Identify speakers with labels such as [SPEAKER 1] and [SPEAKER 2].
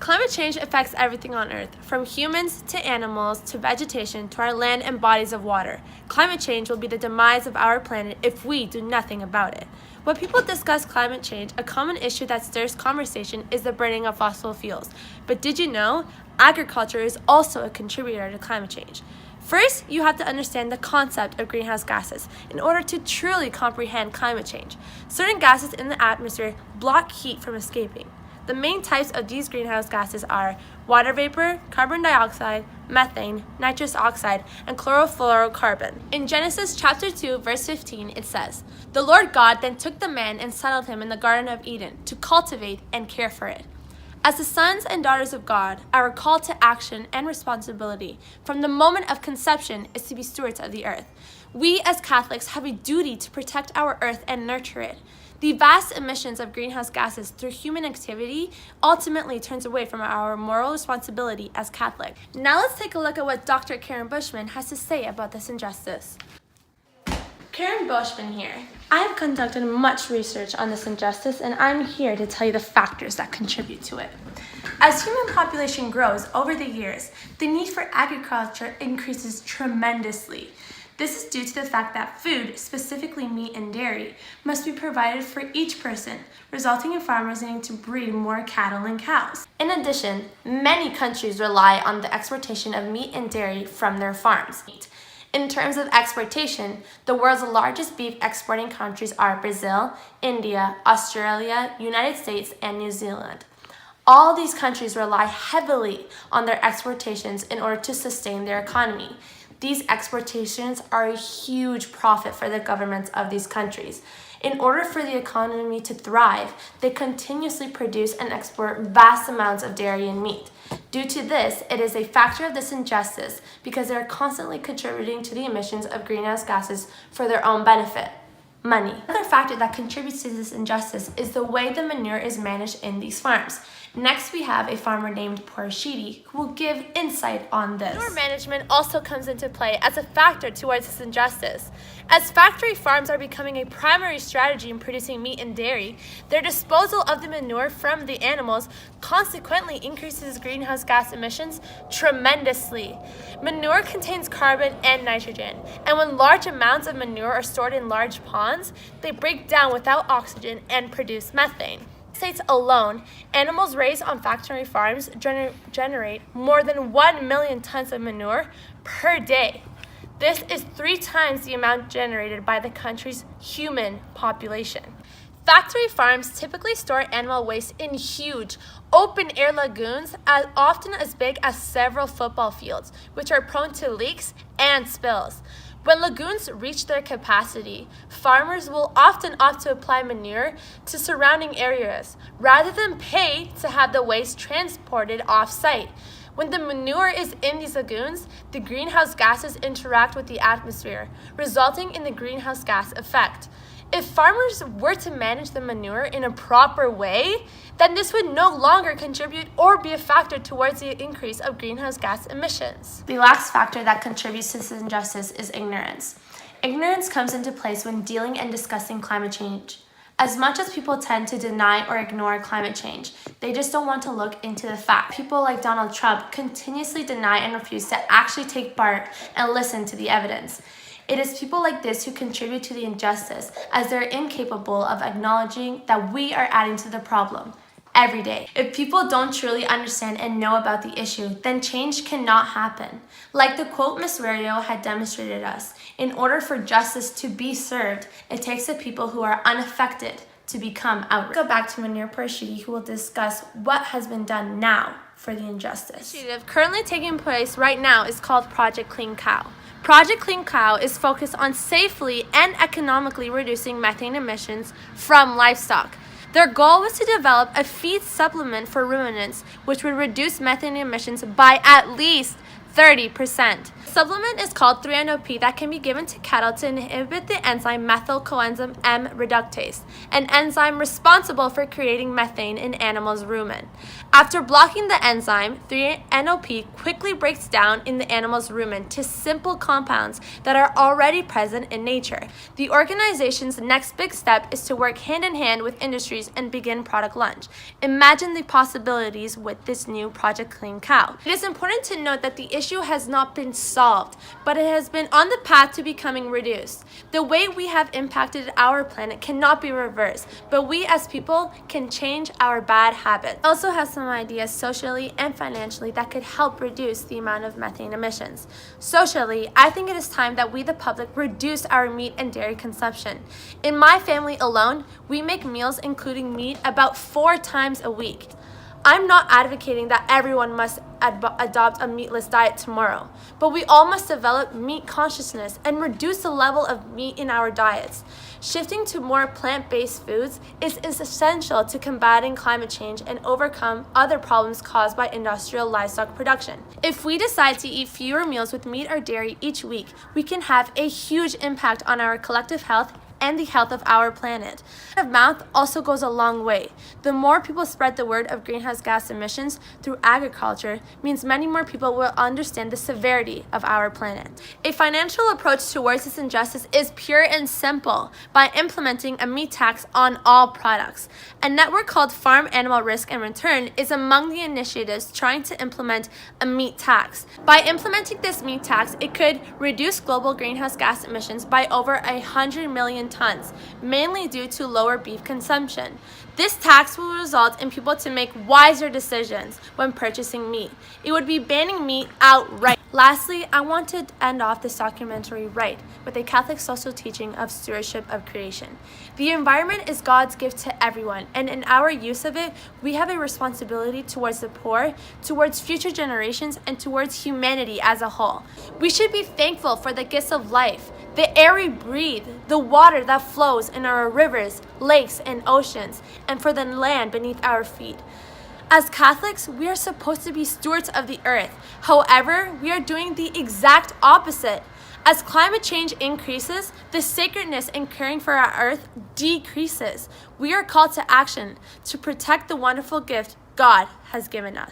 [SPEAKER 1] Climate change affects everything on Earth, from humans to animals to vegetation to our land and bodies of water. Climate change will be the demise of our planet if we do nothing about it. When people discuss climate change, a common issue that stirs conversation is the burning of fossil fuels. But did you know? Agriculture is also a contributor to climate change. First, you have to understand the concept of greenhouse gases in order to truly comprehend climate change. Certain gases in the atmosphere block heat from escaping. The main types of these greenhouse gases are water vapor, carbon dioxide, methane, nitrous oxide, and chlorofluorocarbon. In Genesis chapter 2, verse 15, it says, "The Lord God then took the man and settled him in the Garden of Eden to cultivate and care for it." As the sons and daughters of God, our call to action and responsibility from the moment of conception is to be stewards of the earth. We as Catholics have a duty to protect our earth and nurture it. The vast emissions of greenhouse gases through human activity ultimately turns away from our moral responsibility as Catholics. Now let's take a look at what Dr. Karen Bushman has to say about this injustice. Karen Bushman here. I have conducted much research on this injustice, and I'm here to tell you the factors that contribute to it. As human population grows over the years, the need for agriculture increases tremendously. This is due to the fact that food, specifically meat and dairy, must be provided for each person, resulting in farmers needing to breed more cattle and cows. In addition, many countries rely on the exportation of meat and dairy from their farms. In terms of exportation, the world's largest beef exporting countries are Brazil, India, Australia, United States, and New Zealand. All these countries rely heavily on their exportations in order to sustain their economy. These exportations are a huge profit for the governments of these countries. In order for the economy to thrive, they continuously produce and export vast amounts of dairy and meat. Due to this, it is a factor of this injustice because they are constantly contributing to the emissions of greenhouse gases for their own benefit. Money. Another factor that contributes to this injustice is the way the manure is managed in these farms. Next, we have a farmer named Porshidi who will give insight on this. Manure management also comes into play as a factor towards this injustice. As factory farms are becoming a primary strategy in producing meat and dairy, their disposal of the manure from the animals consequently increases greenhouse gas emissions tremendously. Manure contains carbon and nitrogen, and when large amounts of manure are stored in large ponds, they break down without oxygen and produce methane. States alone, animals raised on factory farms generate more than 1 million tons of manure per day. This is 3 times the amount generated by the country's human population. Factory farms typically store animal waste in huge, open-air lagoons often as big as several football fields, which are prone to leaks and spills. When lagoons reach their capacity, farmers will often opt to apply manure to surrounding areas rather than pay to have the waste transported off-site. When the manure is in these lagoons, the greenhouse gases interact with the atmosphere, resulting in the greenhouse gas effect. If farmers were to manage the manure in a proper way, then this would no longer contribute or be a factor towards the increase of greenhouse gas emissions. The last factor that contributes to this injustice is ignorance. Ignorance comes into place when dealing and discussing climate change. As much as people tend to deny or ignore climate change, they just don't want to look into the fact. People like Donald Trump continuously deny and refuse to actually take part and listen to the evidence. It is people like this who contribute to the injustice, as they're incapable of acknowledging that we are adding to the problem every day. If people don't truly understand and know about the issue, then change cannot happen. Like the quote Miss Wario had demonstrated us, in order for justice to be served, it takes the people who are unaffected to become outraged. Go back to Munir Porshidi, who will discuss what has been done now for the injustice. The initiative currently taking place right now is called Project Clean Cow. Project Clean Cow is focused on safely and economically reducing methane emissions from livestock. Their goal was to develop a feed supplement for ruminants which would reduce methane emissions by at least 30%. Supplement is called 3-NOP that can be given to cattle to inhibit the enzyme methyl coenzyme M reductase, an enzyme responsible for creating methane in animals' rumen. After blocking the enzyme, 3-NOP quickly breaks down in the animal's rumen to simple compounds that are already present in nature. The organization's next big step is to work hand in hand with industries and begin product launch. Imagine the possibilities with this new Project Clean Cow. It is important to note that the issue has not been solved, but it has been on the path to becoming reduced. The way we have impacted our planet cannot be reversed, but we as people can change our bad habits. I also have some ideas socially and financially that could help reduce the amount of methane emissions. Socially, I think it is time that we, the public, reduce our meat and dairy consumption. In my family alone, we make meals including meat about 4 times a week. I'm not advocating that everyone must adopt a meatless diet tomorrow, but we all must develop meat consciousness and reduce the level of meat in our diets. Shifting to more plant-based foods is essential to combating climate change and overcome other problems caused by industrial livestock production. If we decide to eat fewer meals with meat or dairy each week, we can have a huge impact on our collective health and the health of our planet. Word of mouth also goes a long way. The more people spread the word of greenhouse gas emissions through agriculture means many more people will understand the severity of our planet. A financial approach towards this injustice is pure and simple by implementing a meat tax on all products. A network called Farm Animal Risk and Return is among the initiatives trying to implement a meat tax. By implementing this meat tax, it could reduce global greenhouse gas emissions by over 100 million tons, mainly due to lower beef consumption. This tax will result in people to make wiser decisions when purchasing meat. It would be banning meat outright. Lastly, I want to end off this documentary right with a Catholic social teaching of stewardship of creation. The environment is God's gift to everyone, and in our use of it, we have a responsibility towards the poor, towards future generations, and towards humanity as a whole. We should be thankful for the gifts of life, the air we breathe, the water that flows in our rivers, lakes, and oceans, and for the land beneath our feet. As Catholics, we are supposed to be stewards of the earth. However, we are doing the exact opposite. As climate change increases, the sacredness in caring for our earth decreases. We are called to action to protect the wonderful gift God has given us.